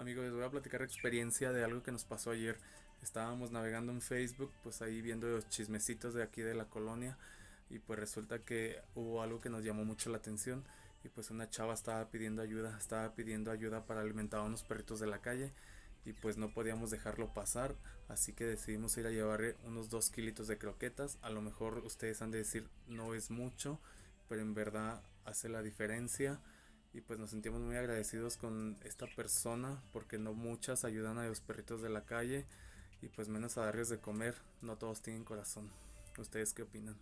Amigos, les voy a platicar experiencia de algo que nos pasó ayer. Estábamos navegando en Facebook, pues ahí viendo los chismecitos de aquí de la colonia y pues resulta que hubo algo que nos llamó mucho la atención y pues una chava estaba pidiendo ayuda para alimentar a unos perritos de la calle y pues no podíamos dejarlo pasar, así que decidimos ir a llevarle unos 2 kilitos de croquetas. A lo mejor ustedes han de decir no es mucho, pero en verdad hace la diferencia y pues nos sentimos muy agradecidos con esta persona porque no muchas ayudan a los perritos de la calle y pues menos a darles de comer, no todos tienen corazón. ¿Ustedes qué opinan?